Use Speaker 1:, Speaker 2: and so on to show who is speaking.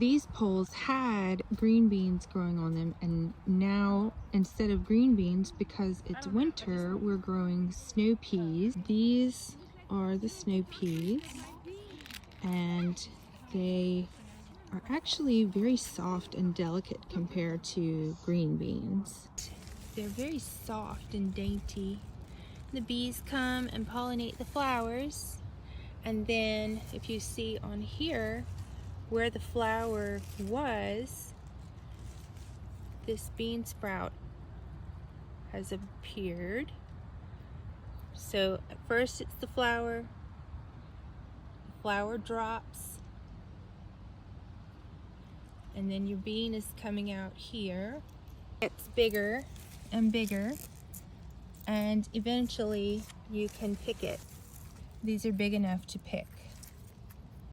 Speaker 1: These poles had green beans growing on them, and now instead of green beans, because it's winter, we're growing snow peas. These are the snow peas, and they are actually very soft and delicate compared to green beans. They're very soft and dainty. The bees come and pollinate the flowers, and then if you see on here where the flower was, this bean sprout has appeared. So at first it's the flower drops, and then your bean is coming out here. It's bigger and bigger, and eventually you can pick it. These are big enough to pick.